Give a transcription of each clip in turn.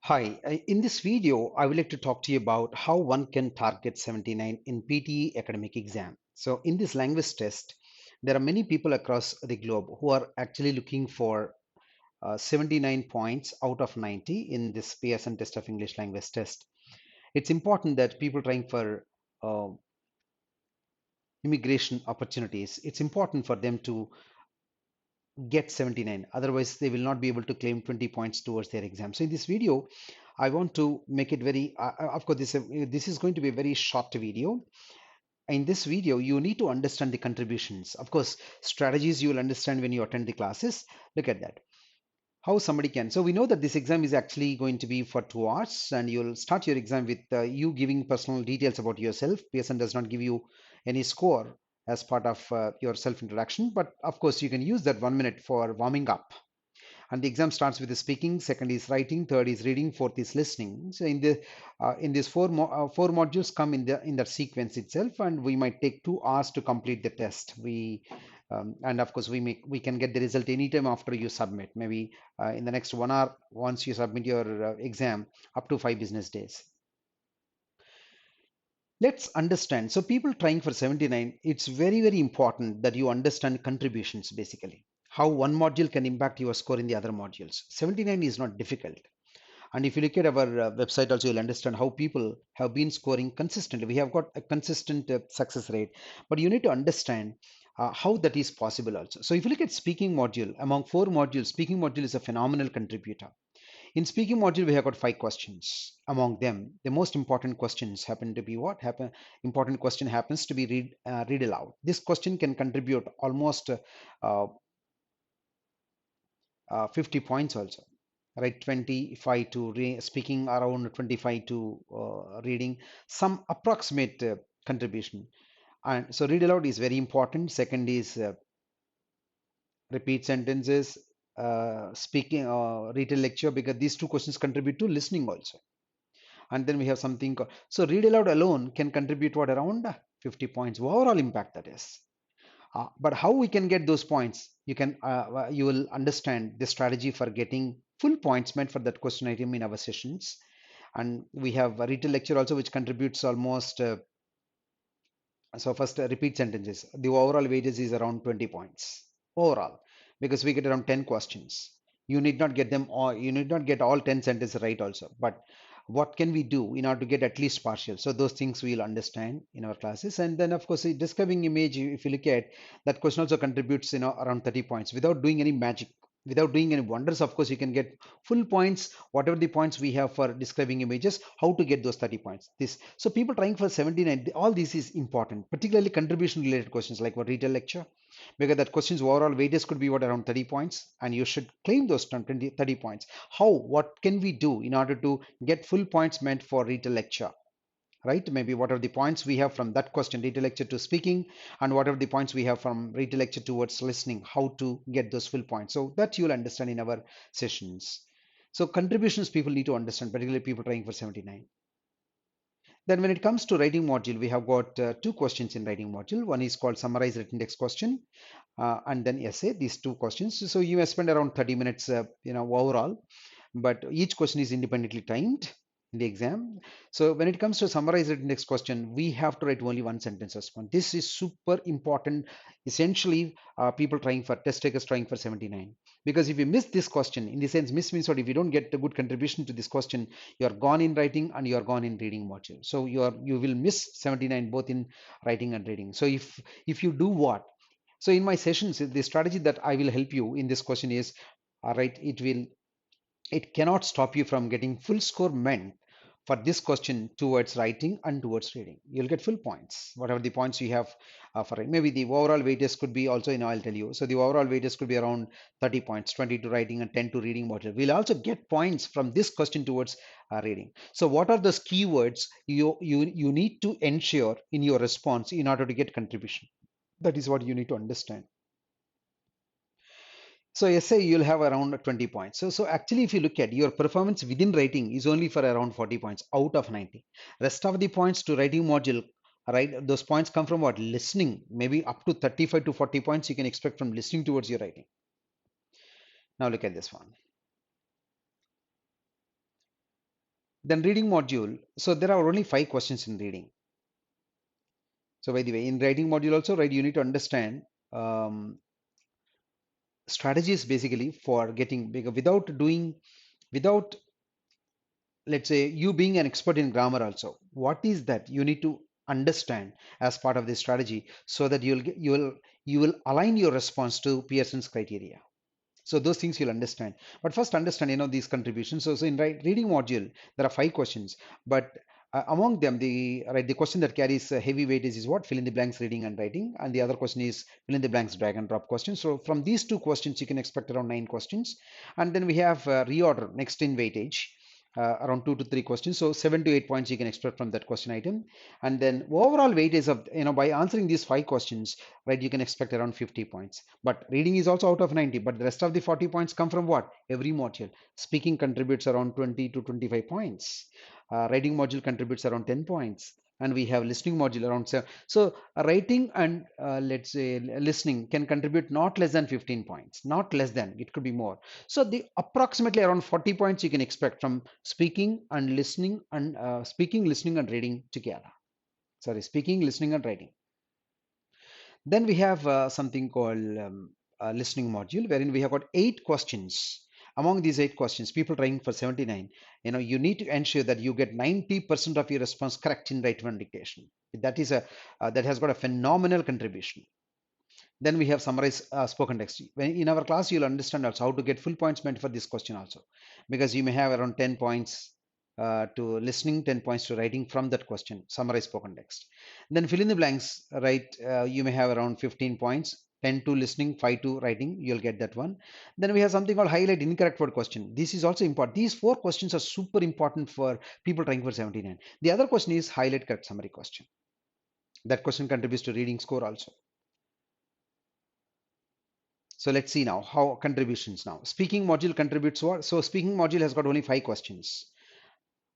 Hi, in this video, I would like to talk to you about how one can target 79 in PTE academic exam. So in this language test, there are many people across the globe who are actually looking for 79 points out of 90 in this Pearson test of English language test. It's important that people trying for uh, immigration opportunities, it's important for them to get 79, otherwise they will not be able to claim 20 points towards their exam. So in this video I want to make it very of course this is going to be a very short video. In this video you need to understand the contributions, of course strategies you will understand when you attend the classes. Look at that, how somebody can. So we know that this exam is actually going to be for 2 hours, and you'll start your exam with you giving personal details about yourself. Pearson does not give you any score as part of your self introduction, but of course you can use that 1 minute for warming up. And the exam starts with the speaking, second is writing, third is reading, fourth is listening. So in these four modules come in that sequence itself, and we might take 2 hours to complete the test. And of course we can get the result anytime after you submit, maybe in the next 1 hour once you submit your exam, up to 5 business days. Let's understand. So people trying for 79, it's very important that you understand contributions, basically how one module can impact your score in the other modules. 79 is not difficult. And if you look at our website also, you'll understand how people have been scoring consistently. We have got a consistent success rate, but you need to understand how that is possible also. So if you look at speaking module, among 4 modules, speaking module is a phenomenal contributor. In speaking module, we have got 5 questions. Among them, the most important questions happen to be what happen. Important question happens to be read aloud. This question can contribute almost uh, 50 points also, right? 25 to speaking, around 25 to reading, some approximate contribution. And so read aloud is very important. Second is repeat sentences, speaking, retail lecture, because these 2 questions contribute to listening also. And then we have something so read aloud alone can contribute what, around 50 points overall impact, that is. But how we can get those points, you will understand the strategy for getting full points meant for that question item in our sessions. And we have a retail lecture also, which contributes almost so first, repeat sentences, the overall weightage is around 20 points overall, because we get around 10 questions. You need not get them all, you need not get all 10 sentences right also, but what can we do in order to get at least partial? So those things we'll understand in our classes. And then of course, describing image, if you look at that question, also contributes around 30 points without doing any magic, without doing any wonders. Of course, you can get full points, whatever the points we have for describing images. How to get those 30 points, this. So people trying for 79, all this is important, particularly contribution related questions like what retail lecture, because that question's overall weightage could be what, around 30 points, and you should claim those 20 30 points. How, what can we do in order to get full points meant for retail lecture, right? Maybe what are the points we have from that question, retail lecture to speaking, and what are the points we have from retail lecture towards listening, how to get those full points. So that you'll understand in our sessions. So contributions people need to understand, particularly people trying for 79. Then when it comes to writing module, we have got 2 questions in writing module. One is called summarize written text question, and then essay, these 2 questions. So you may spend around 30 minutes, overall, but each question is independently timed in the exam. So when it comes to summarize written text question, we have to write only one sentence response. This is super important. Essentially, people trying for test takers trying for 79, because if you miss this question, in the sense miss means what, if you don't get a good contribution to this question, you are gone in writing and you are gone in reading module. So you will miss 79 both in writing and reading. So if you do what, so in my sessions, the strategy that I will help you in this question is, all right, it cannot stop you from getting full score meant for this question towards writing and towards reading. You'll get full points, whatever the points you have for it. Maybe the overall weightage could be also, I'll tell you. So the overall weightage could be around 30 points, 20 to writing and 10 to reading module. We'll also get points from this question towards reading. So what are those keywords you need to ensure in your response in order to get contribution? That is what you need to understand. So essay you'll have around 20 points. So actually, if you look at your performance within writing is only for around 40 points out of 90. Rest of the points to writing module, right? Those points come from what? Listening. Maybe up to 35 to 40 points you can expect from listening towards your writing. Now look at this one. Then reading module. So there are only 5 questions in reading. So by the way, in writing module also, right, you need to understand um, strategies basically for getting bigger without, let's say, you being an expert in grammar also. What is that you need to understand as part of this strategy so that you will align your response to Pearson's criteria. So those things you'll understand. But first understand, these contributions. So in reading module, there are 5 questions, but among them, the question that carries heavy weight is what? Fill in the blanks, reading and writing. And the other question is fill in the blanks, drag and drop questions. So from these 2 questions, you can expect around 9 questions. And then we have reorder next in weightage. Around 2 to 3 questions, so 7 to 8 points you can expect from that question item. And then overall weightage of, by answering these 5 questions, right, you can expect around 50 points. But reading is also out of 90, but the rest of the 40 points come from what? Every module. Speaking contributes around 20 to 25 points. Writing module contributes around 10 points. And we have listening module around 7. So writing and let's say listening can contribute not less than 15 points, not less than, it could be more. So the approximately around 40 points you can expect from speaking and listening and speaking, listening and reading together. Sorry, speaking, listening and writing. Then we have something called listening module, wherein we have got 8 questions. Among these 8 questions, people trying for 79, you need to ensure that you get 90% of your response correct in writing and dictation. That has got a phenomenal contribution. Then we have summarized spoken text. When in our class, you'll understand also how to get full points meant for this question also, because you may have around 10 points to listening, 10 points to writing from that question, summarize spoken text. Then fill in the blanks, right? You may have around 15 points, 10 to listening, 5 to writing. You'll get that one. Then we have something called highlight incorrect word question. This is also important. These 4 questions are super important for people trying for 79. The other question is highlight correct summary question. That question contributes to reading score also. So let's see now how contributions now. Speaking module contributes what? So speaking module has got only 5 questions.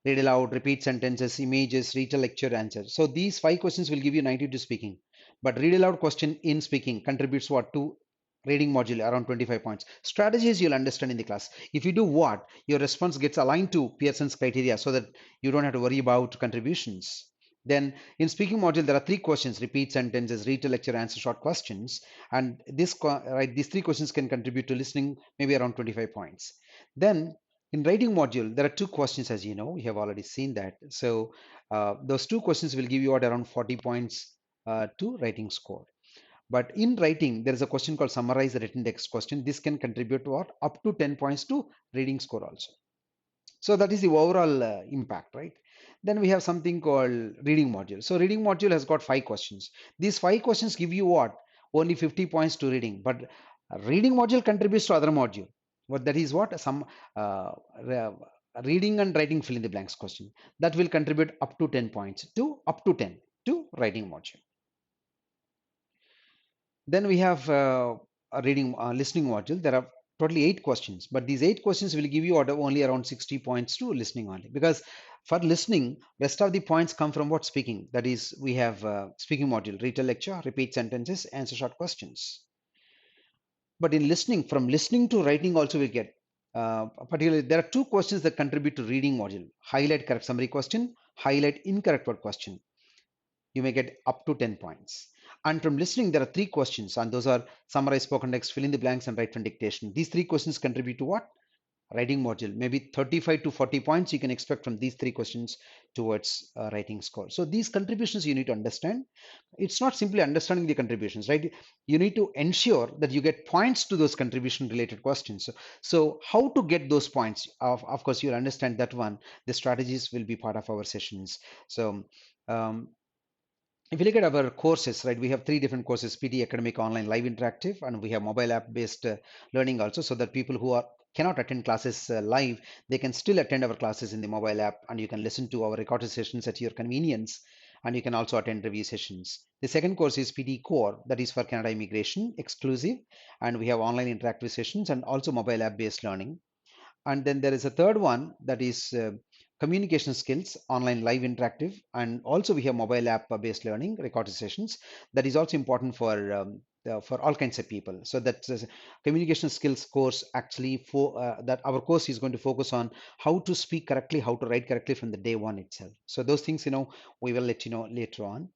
Read aloud, repeat sentences, images, retell lecture, answer. So these 5 questions will give you 90 to speaking. But read aloud question in speaking contributes what to reading module around 25 points. Strategies you'll understand in the class. If you do what, your response gets aligned to Pearson's criteria so that you don't have to worry about contributions. Then in speaking module, there are 3 questions: repeat sentences, retell lecture, answer short questions. And these 3 questions can contribute to listening maybe around 25 points. Then in writing module, there are 2 questions, as you know, we have already seen that. So those 2 questions will give you what around 40 points to writing score. But in writing, there is a question called summarize the written text question. This can contribute to what? Up to 10 points to reading score also. So that is the overall impact, right? Then we have something called reading module. So reading module has got 5 questions. These 5 questions give you what? Only 50 points to reading, but reading module contributes to other module. What that is what? Some reading and writing fill in the blanks question. That will contribute up to 10 points to up to 10 to writing module. Then we have a reading listening module. There are totally 8 questions, but these 8 questions will give you only around 60 points to listening only, because for listening, rest of the points come from what? Speaking. That is, we have speaking module, retell lecture, repeat sentences, answer short questions. But in listening, from listening to writing also we get particularly there are 2 questions that contribute to reading module: highlight correct summary question, highlight incorrect word question. You may get up to 10 points. And from listening, there are 3 questions, and those are summarize spoken text, fill in the blanks, and write from dictation. These 3 questions contribute to what? Writing module. Maybe 35 to 40 points you can expect from these 3 questions towards writing score. So these contributions you need to understand. It's not simply understanding the contributions, right? You need to ensure that you get points to those contribution related questions. So how to get those points? Of course, you'll understand that one. The strategies will be part of our sessions. So um, if you look at our courses, right, we have 3 different courses: PT Academic Online Live Interactive, and we have mobile app based learning also, so that people who are cannot attend classes live, they can still attend our classes in the mobile app, and you can listen to our recorded sessions at your convenience, and you can also attend review sessions. The second course is PT Core, that is for Canada immigration exclusive, and we have online interactive sessions and also mobile app based learning. And then there is a third one, that is communication skills, online live interactive, and also we have mobile app based learning recorded sessions. That is also important for for all kinds of people. So that's communication skills course actually for that our course is going to focus on how to speak correctly, how to write correctly from the day one itself. So those things, we will let you know later on.